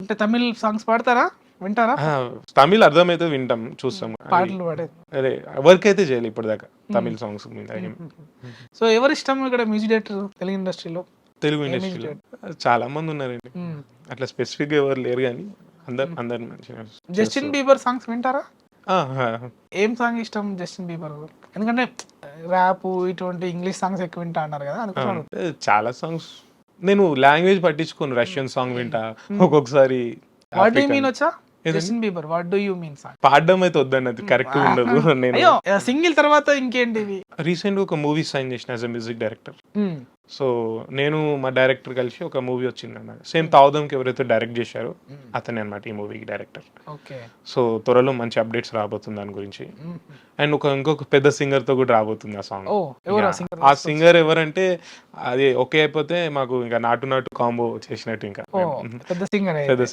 అంటే తమిళ్ సాంగ్స్ పాడతారా, వింటారా? తమిళ్ అర్థమైతే వింటాం, చూస్తాం. పాటలు పాడే అదే వర్క్ అయితే చేయాలి ఇప్పటిదాకా తమిళ్ సాంగ్స్ మీద. సో ఎవరు ఇష్టం ఇక్కడ మ్యూజిక్ డైరెక్టర్ తెలుగు ఇండస్ట్రీలో? తెలుగు ఇండస్ట్రీలో చాలా మంది ఉన్నారండి, అట్లా స్పెసిఫిక్ గా ఎవరు లేరు కానీ అందరు మంచిగా. జస్టిన్ బీబర్ సాంగ్స్ వింటారా? ఏం సాంగ్ ఇష్టం జస్టిన్ బీబర్? ఎందుకంటే ర్యాప్ ఇటువంటి ఇంగ్లీష్ సాంగ్స్ ఎక్కువ వింటా అన్నారు కదా, అందుకోసం చాలా సాంగ్స్ నేను లాంగ్వేజ్ పట్టించుకోను. రష్యన్ సాంగ్ వింటా ఒక్కొక్కసారి. వాట్ డు యు మీన్ వచ్చా Justin Bieber, what do you mean song? పాడడం అయితే వద్దండి, అది కరెక్ట్ ఉండదు. నేను అయ్యో సింగిల్ తర్వాత ఇంకేంటివి? రీసెంట్ ఒక మూవీ సైన్ చేసిన as a music director. So నేను మా డైరెక్టర్ కలిసి ఒక మూవీ వచ్చింది అన్నమాట. సేమ్ తావుదంకి ఎవరైతే డైరెక్ట్ చేశారో అతనే అనమాట ఈ మూవీకి డైరెక్టర్. సో త్వరలో మంచి అప్డేట్స్ రాబోతుంది దాని గురించి. అండ్ ఇంకొక పెద్ద సింగర్ తో కూడా రాబోతుంది ఆ సాంగ్. ఆ సింగర్ ఎవరంటే అది ఓకే అయిపోతే మాకు ఇంకా నాటు నాటు కాంబో చేసినట్టు. ఇంకా పెద్ద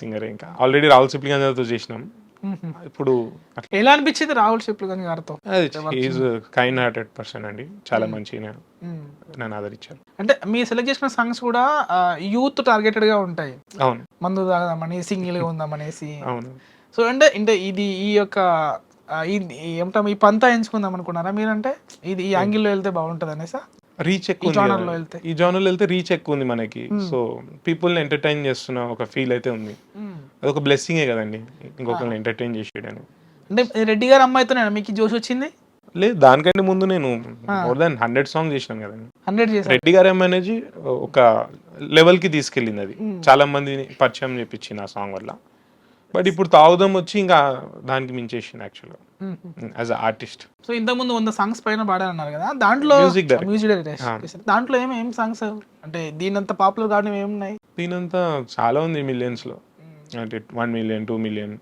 సింగర్. ఇంకా ఆల్రెడీ రాహుల్ సిప్లిగంజ్తో చేసినాం. ఇప్పుడు ఎలా అనిపించింది రాహుల్ సిప్లిగంజ్ గారితో? కైండ్ హార్టెడ్ పర్సన్ అండి, చాలా మంచి నన్ను ఆదరించారు. అంటే మీరు సెలెక్ట్ చేసిన సాంగ్స్ కూడా యూత్ టార్గెటెడ్ గా ఉంటాయి. అవును, మందు తాగదామని, సింగిల్ గా ఉందామనేసి. అవును. సో అంటే ఇది ఈ యొక్క ఏమంటాం ఈ పంతా ఎంచుకుందాం అనుకున్నారా మీరంటే? ఇది ఈ యాంగిల్లో వెళ్తే బాగుంటది అనేసా? రీచ్ ఎక్కువ, ఈ జానర్లో వెళ్తే రీచ్ ఎక్కువ ఉంది మనకి. సో పీపుల్ ని ఎంటర్టైన్ చేస్తున్న ఒక ఫీల్ అయితే ఉంది. అదొక బ్లెస్సింగే కదండి, ఇంకొకరిని ఎంటర్టైన్ చేసేయడానికి. అంటే రెడ్డి గారి అమ్మాయితో మీకు జోష్ వచ్చింది? లేదు, దానికంటే ముందు నేను మోర్ దాన్ 100 సాంగ్స్ చేసినాను కదండి. 100 చేశారు. రెడ్డి గారి అమ్మాయి ఒక లెవెల్ కి తీసుకెళ్ళింది, అది చాలా మందిని పరిచయం చేపించింది ఆ సాంగ్ వల్ల. బట్ ఇప్పుడు తాగుదాం వచ్చి ఇంకా దానికి మించేసింది యాక్చువల్గా యాజ్ అ ఆర్టిస్ట్. సో ఇంతకుముందు 100 సాంగ్స్ పైన పాడారన్నారు కదా, దాంట్లో మ్యూజిక్ డైరెక్టర్ దాంట్లో ఏం సాంగ్స్ అంటే దీనంత పాపులర్ కావడం ఏమున్నాయి? దీనంతా చాలా ఉంది, మిలియన్స్ లో. అంటే 1 మిలియన్, 2 మిలియన్,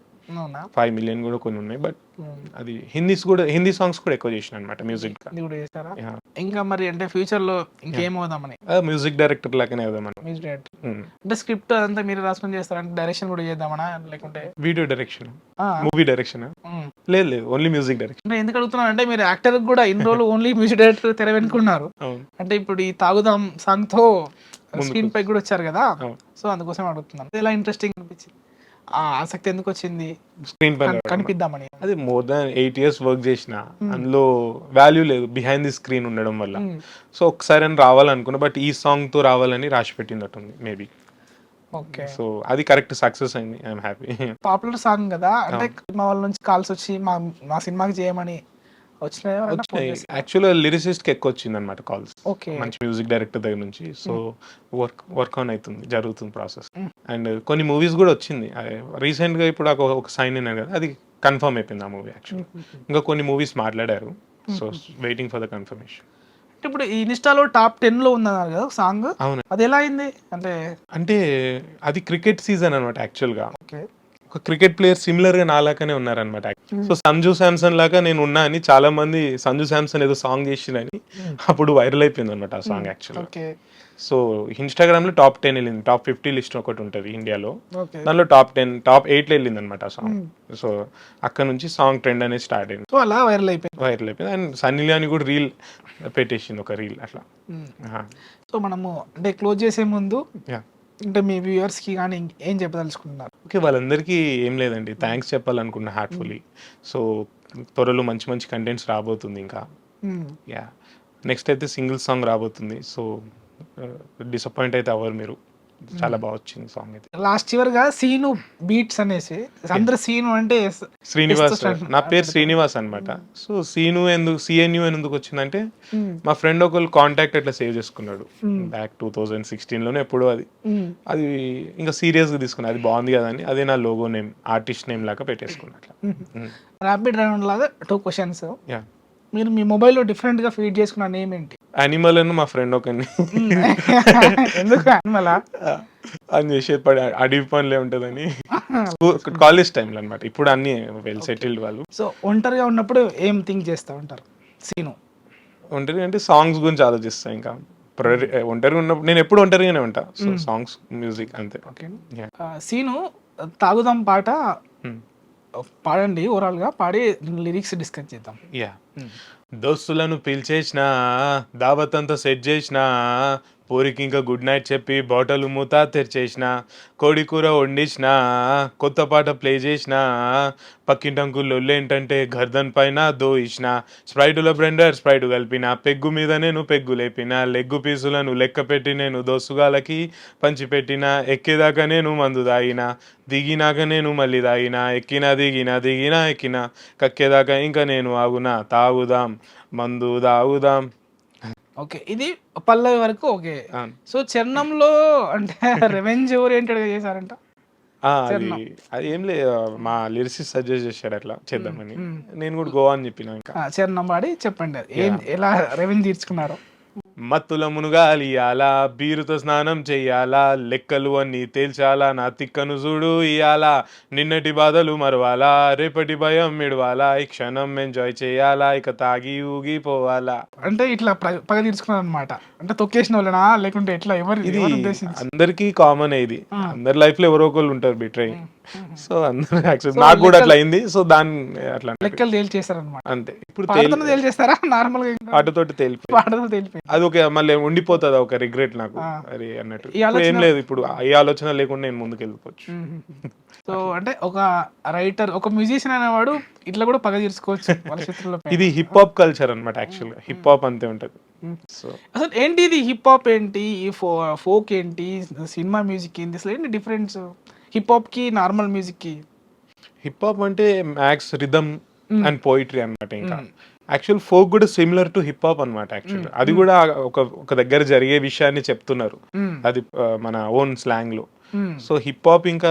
5 మిలియన్ కూడా కొన్ని ఉన్నాయి. బట్ అది హిందీ సాంగ్స్ కూడా ఎక్కువ చేసిన అనమాట మ్యూజిక్. ఇంకా మరి అంటే ఫ్యూచర్ లో ఇంకేమవుదామని? మ్యూజిక్ డైరెక్టర్ లాగానే అవుదామని. మ్యూజిక్ డైరెక్టర్ అంటే స్క్రిప్ట్ అంతా మీరు రాసుకొని చేస్తారంటే డైరెక్షన్ కూడా చేద్దామనా, లేకుంటే వీడియో డైరెక్షన్, మూవీ డైరెక్షన్? లేదు, ఓన్లీ మ్యూజిక్ డైరెక్షన్. అంటే ఎందుకు అడుగుతున్నాను అంటే మీరు యాక్టర్ కూడా ఇన్ని రోజులు ఓన్లీ మ్యూజిక్ డైరెక్టర్ తెర వెనుకున్నారు. అంటే ఇప్పుడు ఈ తాగుదాం సాంగ్ తో స్క్రీన్ పై కూడా వచ్చారు కదా, సో అందుకోసం అడుగుతున్నాను. ఎలా ఇంట్రెస్టింగ్ అనిపించింది, ఆసక్తి ఎందుకు వచ్చింది స్క్రీన్ పైన కనిపిద్దామని? అది మోర్ దాన్ 8 years వర్క్ చేసిన, అందులో వాల్యూ లేదు బిహైండ్ ది స్క్రీన్ ఉండడం వల్ల. సో ఒకసారి అని రావాలనుకున్నా, బట్ ఈ సాంగ్ తో రావాలని రాసి పెట్టినట్టుంది మేబీ. ఓకే, సో అది కరెక్ట్ సక్సెస్ అయింది, ఐఎమ్ హ్యాపీ. పాపులర్ సాంగ్ కదా, అంటే మా వాళ్ళ నుంచి కాల్స్ వచ్చి మా సినిమాకి చేయమని వచ్చినాయి. యాక్చువల్గా లిరిసిస్ట్ కి ఎక్కువ వచ్చింది అనమాట కాల్స్, మంచి మ్యూజిక్ డైరెక్టర్ దగ్గర నుంచి. సో వర్క్ ఆన్ అవుతుంది, జరుగుతుంది ప్రాసెస్. అండ్ కొన్ని మూవీస్ కూడా వచ్చింది రీసెంట్ గా. ఇప్పుడు ఒక సైన్ అయినా కదా, అది కన్ఫర్మ్ అయిపోయింది ఆ మూవీ యాక్చువల్లీ. ఇంకా కొన్ని మూవీస్ మాట్లాడారు, so waiting for the confirmation. ఇప్పుడు ఈ ఇన్స్టాలో టాప్ 10 లో ఉందన్నారు కదా సాంగ్, అవును, అది ఎలా అయింది? అంటే అది క్రికెట్ సీజన్ అనమాట యాక్చువల్ గా. ఒక క్రికెట్ ప్లేయర్ సిమిలర్ గా నాలాగానే ఉన్నారనమాట. సో సంజు శాంసన్ లాగా నేను ఉన్నా అని చాలా మంది సంజు శాంసన్ ఏదో సాంగ్ చేసిందని అప్పుడు వైరల్ అయిపోయింది అనమాట ఆ సాంగ్ యాక్చువల్. సో ఇన్స్టాగ్రామ్ లో టాప్ 10 వెళ్ళింది, టాప్ 50 లిస్ట్ ఒకటి ఉంటుంది ఇండియాలో, దానిలో టాప్ 10, టాప్ 8 లో వెళ్ళింది అనమాట ఆ సాంగ్. సో అక్కడ నుంచి సాంగ్ ట్రెండ్ అనేది స్టార్ట్ అయింది, అలా వైరల్ అయిపోయింది. అండ్ సన్నీ లియోని కూడా రీల్ పెట్టేసింది, ఒక రీల్ అట్లా. సో మనము అంటే క్లోజ్ చేసే ముందు అంటే మీ వ్యూవర్స్ కి కానీ ఏం చెప్పదలుచుకుంటున్నారు? ఓకే, వాళ్ళందరికీ ఏం లేదండి, థ్యాంక్స్ చెప్పాలనుకున్నా హార్ట్ఫుల్లీ. సో త్వరలో మంచి మంచి కంటెంట్స్ రాబోతుంది ఇంకా. యా, నెక్స్ట్ అయితే సింగిల్ సాంగ్ రాబోతుంది. సో డిసప్పాయింట్ అయితే అవ్వరు మీరు, చాలా బాగా వచ్చింది సాంగ్ అయితే. లాస్ట్ చివరిగా సీను బీట్స్ అనేసి అందరు సీను అంటే శ్రీనివాస్, నా పేరు శ్రీనివాస్ అనమాట. సో సీను ఎందుకు, సిఎన్యు ఎందుకు వచ్చిందంటే మా ఫ్రెండ్ ఒకళ్ళు కాంటాక్ట్ అట్లా సేవ్ చేసుకున్నాడు బ్యాక్ 2016 లోనే ఎప్పుడో. అది ఇంకా సీరియస్ గా తీసుకున్నా, అది బాగుంది కదా అని అదే నా లోగో నేమ్, ఆర్టిస్ట్ నేమ్ లాగా పెట్టేసుకున్నా అట్లా. ర్యాపిడ్ రౌండ్ లాగా 2 questions. మీరు మీ మొబైల్లో డిఫరెంట్ గా ఫీడ్ చేసుకున్న నేమ్ ఏంటి? యానిమల్ అని మా ఫ్రెండ్ ఒకరిని. ఎందుకు యానిమల్ అని చేసేది పడి అడవి పనులే ఉంటదని కాలేజ్ టైంలో అనమాట. ఇప్పుడు అన్ని వెల్ సెటిల్డ్ వాళ్ళు. సో ఒంటరిగా ఉన్నప్పుడు ఏం థింక్ చేస్తా ఉంటారు సీను? ఒంటరిగా అంటే సాంగ్స్ గురించి ఆలోచిస్తా. ఇంకా ఒంటరిగా ఉన్నప్పుడు నేను ఎప్పుడు ఒంటరిగానే ఉంటా. సో సాంగ్స్, మ్యూజిక్ అంతే. ఓకే, సీను తాగుదాం పాట పాడండి, ఓవరాల్ గా పాడి లిరిక్స్ డిస్కస్ చేద్దాం. దోస్తులను పిలిచేసిన, దావత్ అంతా సెట్ చేసిన, పోరికి ఇంకా గుడ్ నైట్ చెప్పి బాటలు మూత తెరిచేసిన, కోడి కూర వండించిన, కొత్త పాట ప్లే చేసిన, పక్కింటంకుల్లో ఏంటంటే గర్దన్ పైన దోయిసిన, స్ప్రైటులో బ్లెండర్ స్ప్రైట్ కలిపిన, పెగ్గు మీద నేను పెగ్గు లేపిన, లెగ్గు పీసులను లెక్క పెట్టి నేను దోసుగాలకి పంచిపెట్టిన, ఎక్కేదాకా నేను మందు దాగిన, దిగినాక నేను మళ్ళీ దాగిన, ఎక్కిన దిగిన ఎక్కిన, కక్కేదాకా ఇంకా నేను ఆగునా, తాగుదాం మందు తాగుదాం. ఓకే, ఇది పల్లవి వరకు ఓకే. సో చరణంలో అంటే రెవెంజ్ ఓరియంటెడ్ గా చేశారంట. అది ఏం లేదు, మా లిరిసిస్ట్ సజెస్ట్ చేశాడు అట్లా చేద్దామని, నేను కూడా గోవా అని చెప్పిన. ఇంకా చరణం పాడి చెప్పండి అది ఎలా రెవెంజ్ తీర్చుకున్నారు. మత్తుల మునుగాలియాలా, బీరుతో స్నానం చెయ్యాలా, లెక్కలు అన్నీ తేల్చాలా, నా తిక్కను చూడు ఇయాలా, నిన్నటి బాధలు మరవాలా, రేపటి భయం మిడవాలా, ఈ క్షణం ఎంజాయ్ చేయాలా, ఇక తాగి ఊగిపోవాలా. అంటే ఇట్లా పగ తీర్చుకున్నారు అనమాట. అంటే తొక్కేసిన వాళ్ళనా లేకుంటే ఎట్లా ఎవరు ఇది అందరికీ కామన్, ఇది అందరి లైఫ్ లో ఎవరో ఒకళ్ళు ఉంటారు బిట్రై. సో అందరూ యాక్చువల్ నాకు కూడా అట్లా అయింది. సో దాన్ని అట్లా లెక్కలు తేల్చేస్తారనమాట. అంతే. ఇప్పుడు తేల్చేస్తారా నార్మల్ గా? పాటతోటి తేలిపోయి అది ఒక మళ్ళీ ఉండిపోతుంది ఒక రిగ్రెట్ నాకు, అరే అన్నట్టు. ఏం లేదు, ఇప్పుడు ఈ ఆలోచన లేకుండా నేను ముందుకు వెళ్ళిపోవచ్చు. సో అంటే ఒక రైటర్, ఒక మ్యూజిషియన్ అనేవాడు ఇట్లా కూడా పగ తీర్చుకోవచ్చు వాళ్ళ చేతుల్లో. ఇది హిప్ హాప్ కల్చర్ అనమాట. యాక్చువల్ గా హిప్ హాప్ అంతే ఉంటది. సో అసలు ఏంటి ఇది హిప్ హాప్ ఏంటి, ఫోక్ ఏంటి, సినిమా మ్యూజిక్ ఏంటి, అసలు ఏంటి డిఫరెన్స్ హిప్ హాప్ కి నార్మల్ మ్యూజిక్ కి? హిప్ హాప్ అంటే మ్యాక్స్ రిథమ్ అండ్ పోయిటరీ అనమాట. ఇంకా యాక్చువల్ ఫోక్ కూడా సిమిలర్ టు హిప్ హాప్ అనమాట. యాక్చువల్ అది కూడా ఒక దగ్గర జరిగే విషయాన్ని చెప్తున్నారు, అది మన ఓన్ స్లాంగ్ లో. సో హిప్ హాప్ ఇంకా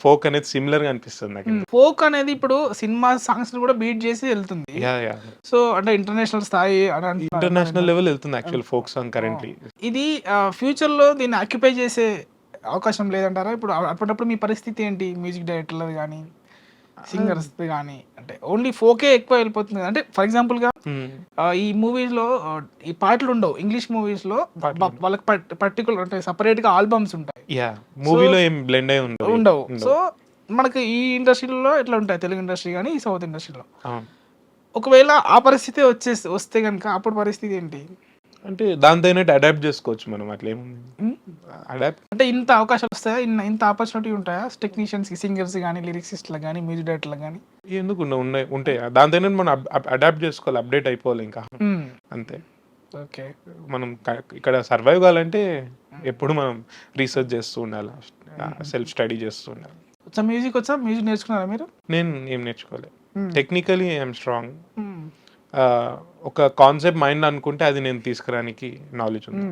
ఫోక్ అనేది సిమిలర్ గా అనిపిస్తుంది నాకు. ఫోక్ అనేది ఇప్పుడు సినిమా సాంగ్స్ కూడా బీట్ చేసి వెళ్తుంది. సో అంటే ఇంటర్నేషనల్ స్థాయి, ఇంటర్నేషనల్ లెవెల్ వెళ్తుంది యాక్చువల్ ఫోక్ సాంగ్ కరెంట్లీ. ఇది ఫ్యూచర్ లో దీన్ని ఆక్యుపై చేసే అవకాశం లేదంటారా? ఇప్పుడు అప్పుడప్పుడు మీ పరిస్థితి ఏంటి, మ్యూజిక్ డైరెక్టర్లు కానీ సింగర్స్ కానీ? అంటే ఓన్లీ ఫోకే ఎక్కువ వెళ్ళిపోతుంది. అంటే ఫర్ ఎగ్జాంపుల్ గా ఈ మూవీస్ లో ఈ పాటలు ఉండవు, ఇంగ్లీష్ మూవీస్ లో వాళ్ళకి పర్టికులర్ అంటే సపరేట్ గా ఆల్బమ్స్ ఉంటాయి, మూవీలో ఏం బ్లెండ్ అయి ఉండవు. సో మనకి ఈ ఇండస్ట్రీలో ఎట్లా ఉంటాయి, తెలుగు ఇండస్ట్రీ కానీ ఈ సౌత్ ఇండస్ట్రీలో. ఒకవేళ ఆ పరిస్థితి వస్తే కనుక అప్పుడు పరిస్థితి ఏంటి? అంటే దాంతో అడాప్ట్ చేసుకోవచ్చు మనం. అట్లా ఏముంది, అడాప్ట్ అంటే ఇంత అవకాశాలు వస్తాయా, ఇంత ఆపర్చునిటీ ఉంటాయా సింగర్స్ సింగర్స్ కానీ లిరిక్సిస్ట్లకు కానీ మ్యూజిక్ డైరెక్టర్లకు కానీ? ఎందుకు ఉంటాయి, దాంతో మనం అడాప్ట్ చేసుకోవాలి, అప్డేట్ అయిపోవాలి ఇంకా, అంతే. ఓకే, మనం ఇక్కడ సర్వైవ్ కావాలంటే ఎప్పుడు మనం రీసెర్చ్ చేస్తూ ఉండాలి, సెల్ఫ్ స్టడీ చేస్తూ ఉండాలి. మ్యూజిక్ నేర్చుకున్నారా మీరు? నేను ఏం నేర్చుకోలేదు, టెక్నికలీ ఐఎమ్ స్ట్రాంగ్. ఒక కాన్సెప్ట్ మైండ్ అనుకుంటే అది నేను తీసుకురానికి నాలెడ్జ్ ఉంది.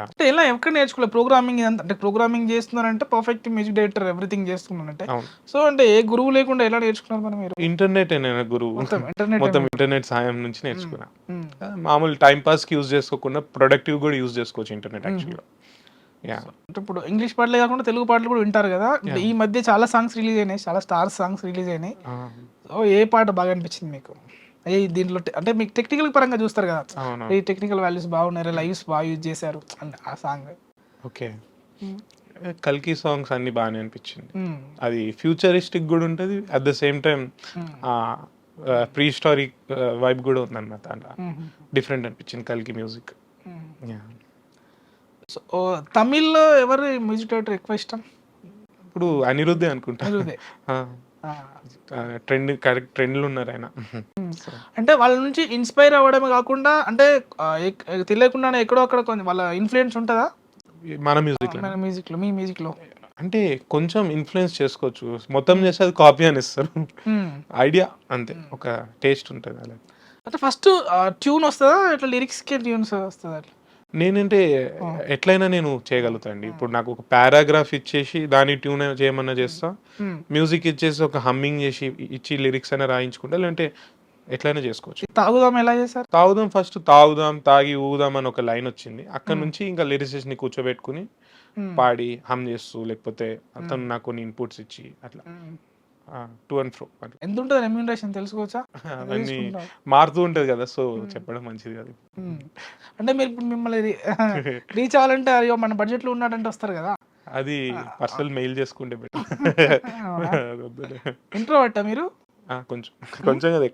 అంటే ఎలా ఎక్కడ నేర్చుకోలేదు ప్రోగ్రామింగ్? అంటే ప్రోగ్రామింగ్ చేస్తున్నారంటే పర్ఫెక్ట్ మ్యూజిక్ డైరెక్టర్ ఎవ్రీథింగ్ చేస్తున్నారంటే, సో అంటే ఏ గురువు లేకుండా ఎలా నేర్చుకున్నారు మరి మీరు? ఇంటర్నెట్ గురువు, మొత్తం ఇంటర్నెట్ సాయం నుంచి నేర్చుకున్నా. మామూలు టైం పాస్ కి యూజ్ చేసుకోకుండా ప్రొడక్టివ్ కూడా యూజ్ చేసుకోవచ్చు ఇంటర్నెట్ యాక్చువల్గా. అంటే ఇప్పుడు ఇంగ్లీష్ పాటలే కాకుండా తెలుగు పాటలు కూడా వింటారు కదా, ఈ మధ్య చాలా సాంగ్స్ రిలీజ్ అయినాయి, చాలా స్టార్ సాంగ్స్ రిలీజ్ అయినాయి. సో ఏ పాట బాగా అనిపించింది మీకు? దీంట్లో అంటే మీకు టెక్నికల్ పరంగా చూస్తారు కదా, ఈ టెక్నికల్ వాల్యూస్ బాగున్నారు, లైవ్స్ బాగా యూజ్ చేశారు ఆ సాంగ్. ఓకే, కల్కి సాంగ్స్ అన్ని బాగానే అనిపించింది. అది ఫ్యూచరిస్టిక్ కూడా ఉంటుంది, at the same time pre historic vibe కూడా ఉంది అన్నమాట. అలా డిఫరెంట్ అనిపించింది కల్కి మ్యూజిక్. సో తమిళ్లో ఎవరు మ్యూజిక్ డైరెక్టర్ ఎక్కువ ఇష్టం? ఇప్పుడు అనిరుద్ధే అనుకుంటా, ట్రెండ్లు ఉన్నారు ఆయన. అంటే వాళ్ళ నుంచి ఇన్స్పైర్ అవ్వడమే కాకుండా అంటే తెలియకుండానే ఎక్కడో అక్కడ వాళ్ళ ఇన్ఫ్లుయెన్స్ ఉంటుందా మన మ్యూజిక్ లో? మీ మ్యూజిక్ లో అంటే కొంచెం ఇన్ఫ్లుయెన్స్ చేసుకోవచ్చు, మొత్తం చేస్తే అది కాపీ అని ఇస్తారు, ఐడియా అంతే, ఒక టేస్ట్ ఉంటుంది అలా. అంటే ఫస్ట్ ట్యూన్ వస్తుందా ఇట్లా, లిరిక్స్ కి ట్యూన్స్ వస్తుందా అట్లా? నేనంటే ఎట్లయినా నేను చేయగలుగుతా అండి. ఇప్పుడు నాకు ఒక పారాగ్రాఫ్ ఇచ్చేసి దాని ట్యూన్ చేయమన్నా చేస్తా, మ్యూజిక్ ఇచ్చేసి ఒక హమ్మింగ్ చేసి ఇచ్చి లిరిక్స్ అయినా రాయించుకుంటా, లేదంటే ఎట్లయినా చేసుకోవచ్చు. తాగుదాం ఎలా చేశారు? తాగుదాం ఫస్ట్ తాగి ఊదాం అని ఒక లైన్ వచ్చింది, అక్కడ నుంచి ఇంకా లిరిసిస్ట్ ని కూర్చోబెట్టుకుని పాడి హమ్ చేస్తూ, లేకపోతే అతను నాకు కొన్ని ఇన్పుట్స్ ఇచ్చి అట్లా టు అండ్ ఫ్రో. ఎంత ఉంటుంది రెమ్యూనరేషన్ తెలుసుకోవచ్చా? అవన్నీ మారుతూ ఉంటది కదా, సో చెప్పడం మంచిది కాదు. అంటే మీరు ఇప్పుడు మిమ్మల్ని రీచ్ అవ్వాలంటే అయ్యో మన బడ్జెట్ లో ఉన్నాడంటే వస్తారు కదా, అది పర్సనల్ మెయిల్ చేసుకుంటే బెటర్. ఇంట్రోవర్టా మీరు? కొంచెం కదా,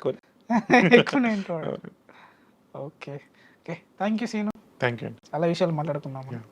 ఎక్కువనే introvert. Okay, thank you Seenu, thank you. చాలా విషయాలు మాట్లాడుకున్నాము.